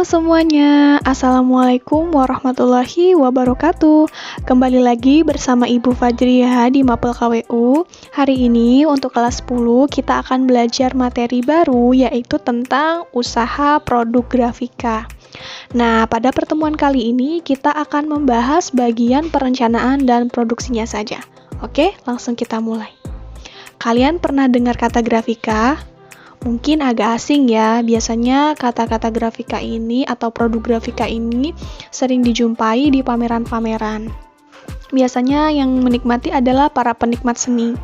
semuanya, Assalamualaikum warahmatullahi wabarakatuh. Kembali lagi bersama Ibu Fajriah di Mapel KWU. Hari ini untuk kelas 10 kita akan belajar materi baru, yaitu tentang usaha produk grafika. Nah, pada pertemuan kali ini kita akan membahas bagian perencanaan dan produksinya saja. Oke, langsung kita mulai. Kalian pernah dengar kata grafika? Mungkin agak asing ya, biasanya kata-kata grafika ini atau produk grafika ini sering dijumpai di pameran-pameran. Biasanya yang menikmati adalah para penikmat seni.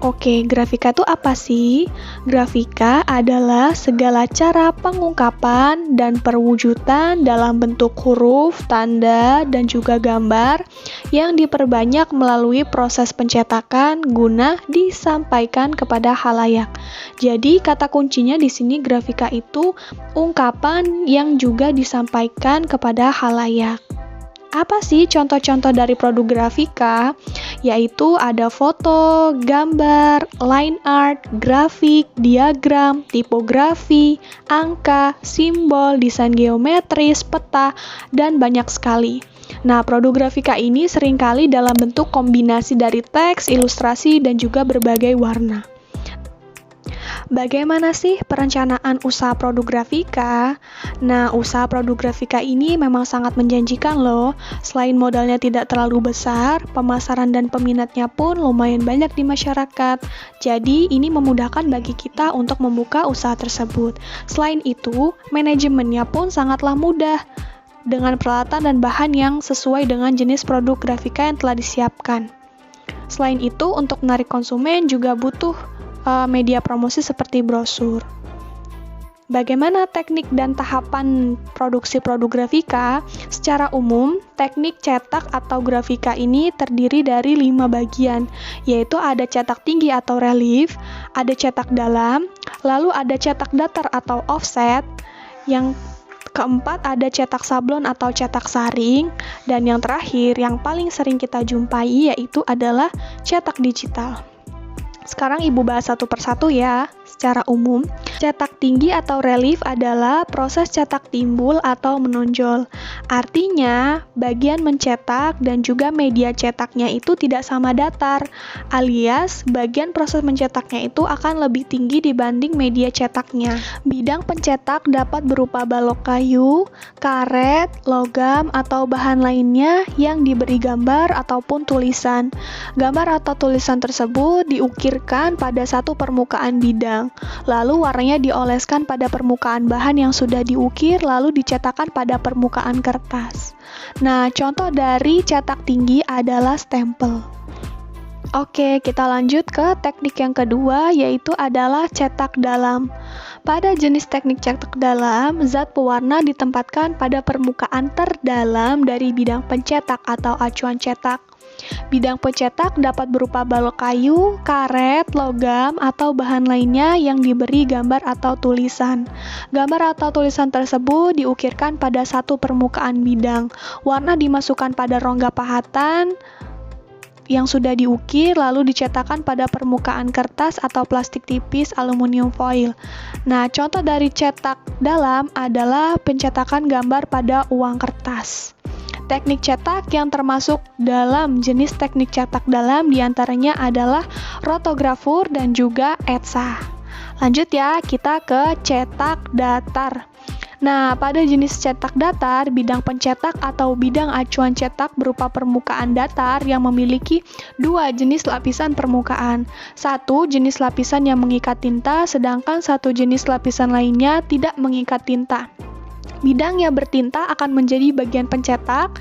Oke, grafika itu apa sih? Grafika adalah segala cara pengungkapan dan perwujudan dalam bentuk huruf, tanda, dan juga gambar yang diperbanyak melalui proses pencetakan guna disampaikan kepada khalayak. Jadi, kata kuncinya di sini grafika itu ungkapan yang juga disampaikan kepada khalayak. Apa sih contoh-contoh dari produk grafika? Yaitu ada foto, gambar, line art, grafik, diagram, tipografi, angka, simbol, desain geometris, peta, dan banyak sekali. Nah, produk grafika ini seringkali dalam bentuk kombinasi dari teks, ilustrasi, dan juga berbagai warna. Bagaimana sih perencanaan usaha produk grafika? Nah, usaha produk grafika ini memang sangat menjanjikan loh. Selain modalnya tidak terlalu besar, pemasaran dan peminatnya pun lumayan banyak di masyarakat. Jadi, ini memudahkan bagi kita untuk membuka usaha tersebut. Selain itu, manajemennya pun sangatlah mudah dengan peralatan dan bahan yang sesuai dengan jenis produk grafika yang telah disiapkan. Selain itu, untuk menarik konsumen juga butuh media promosi seperti brosur. Bagaimana teknik dan tahapan produksi produk grafika? Secara umum, teknik cetak atau grafika ini terdiri dari 5 bagian, yaitu ada cetak tinggi atau relief, ada cetak dalam, lalu ada cetak datar atau offset, yang keempat ada cetak sablon atau cetak saring, dan yang terakhir yang paling sering kita jumpai yaitu adalah cetak digital. Sekarang Ibu bahas satu persatu ya. Secara umum, cetak tinggi atau relief adalah proses cetak timbul atau menonjol. Artinya, bagian mencetak dan juga media cetaknya itu tidak sama datar, alias bagian proses mencetaknya itu akan lebih tinggi dibanding media cetaknya. Bidang pencetak dapat berupa balok kayu, karet, logam, atau bahan lainnya yang diberi gambar ataupun tulisan. Gambar atau tulisan tersebut diukirkan pada satu permukaan bidang. Lalu warnanya dioleskan pada permukaan bahan yang sudah diukir, lalu dicetakkan pada permukaan kertas. Nah, contoh dari cetak tinggi adalah stempel. Oke, kita lanjut ke teknik yang kedua, yaitu adalah cetak dalam. Pada jenis teknik cetak dalam, zat pewarna ditempatkan pada permukaan terdalam dari bidang pencetak atau acuan cetak. Bidang pencetak dapat berupa balok kayu, karet, logam, atau bahan lainnya yang diberi gambar atau tulisan. Gambar atau tulisan tersebut diukirkan pada satu permukaan bidang. Warna dimasukkan pada rongga pahatan yang sudah diukir, lalu dicetakkan pada permukaan kertas atau plastik tipis aluminium foil. Nah, contoh dari cetak dalam adalah pencetakan gambar pada uang kertas. Teknik cetak yang termasuk dalam jenis teknik cetak dalam diantaranya adalah rotografur dan juga etsa. Lanjut ya, kita ke cetak datar. Nah, pada jenis cetak datar, bidang pencetak atau bidang acuan cetak berupa permukaan datar yang memiliki 2 jenis lapisan permukaan. Satu jenis lapisan yang mengikat tinta, sedangkan satu jenis lapisan lainnya tidak mengikat tinta. Bidang yang bertinta akan menjadi bagian pencetak.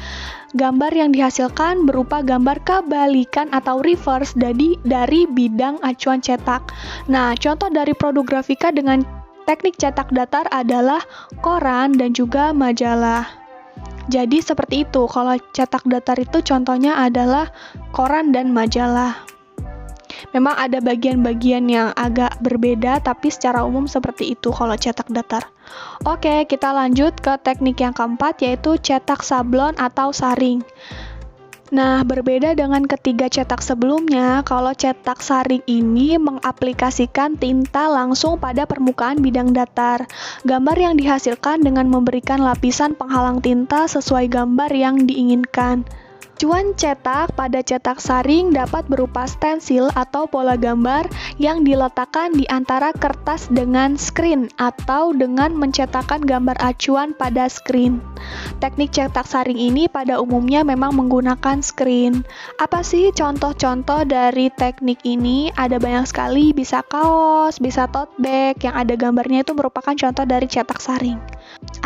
Gambar yang dihasilkan berupa gambar kebalikan atau reverse dari bidang acuan cetak. Nah, contoh dari produk grafika dengan teknik cetak datar adalah koran dan juga majalah. Jadi seperti itu, kalau cetak datar itu contohnya adalah koran dan majalah. Memang ada bagian-bagian yang agak berbeda, tapi secara umum seperti itu kalau cetak datar. Oke, kita lanjut ke teknik yang keempat, yaitu cetak sablon atau saring. Nah, berbeda dengan ketiga cetak sebelumnya, kalau cetak saring ini mengaplikasikan tinta langsung pada permukaan bidang datar. Gambar yang dihasilkan dengan memberikan lapisan penghalang tinta sesuai gambar yang diinginkan. Acuan cetak pada cetak saring dapat berupa stensil atau pola gambar yang diletakkan di antara kertas dengan screen atau dengan mencetakkan gambar acuan pada screen. Teknik cetak saring ini pada umumnya memang menggunakan screen. Apa sih contoh-contoh dari teknik ini? Ada banyak sekali, bisa kaos, bisa tote bag yang ada gambarnya itu merupakan contoh dari cetak saring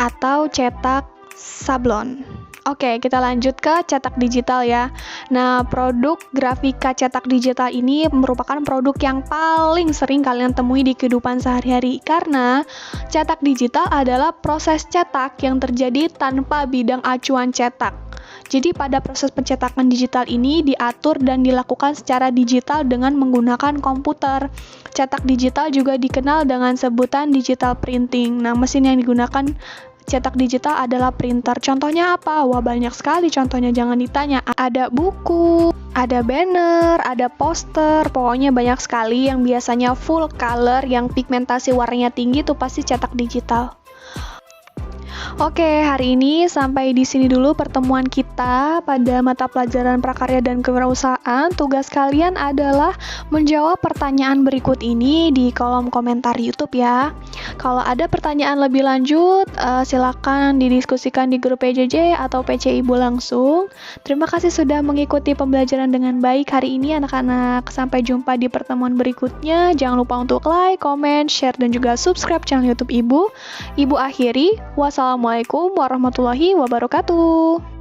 atau cetak sablon. Oke, kita lanjut ke cetak digital ya. Nah, produk grafika cetak digital ini merupakan produk yang paling sering kalian temui di kehidupan sehari-hari karena cetak digital adalah proses cetak yang terjadi tanpa bidang acuan cetak. Jadi pada proses pencetakan digital ini diatur dan dilakukan secara digital dengan menggunakan komputer. Cetak digital juga dikenal dengan sebutan digital printing. Nah, mesin yang digunakan cetak digital adalah printer. Contohnya apa? Wah, banyak sekali contohnya, jangan ditanya. Ada buku, ada banner, ada poster, pokoknya banyak sekali yang biasanya full color, yang pigmentasi warnanya tinggi itu pasti cetak digital. Oke, hari ini sampai di sini dulu pertemuan kita pada mata pelajaran prakarya dan kewirausahaan. Tugas kalian adalah menjawab pertanyaan berikut ini di kolom komentar YouTube ya. Kalau ada pertanyaan lebih lanjut, silakan didiskusikan di grup PJJ atau PC Ibu langsung. Terima kasih sudah mengikuti pembelajaran dengan baik hari ini anak-anak. Sampai jumpa di pertemuan berikutnya. Jangan lupa untuk like, comment, share, dan juga subscribe channel YouTube Ibu. Ibu akhiri, wassalamualaikum warahmatullahi wabarakatuh.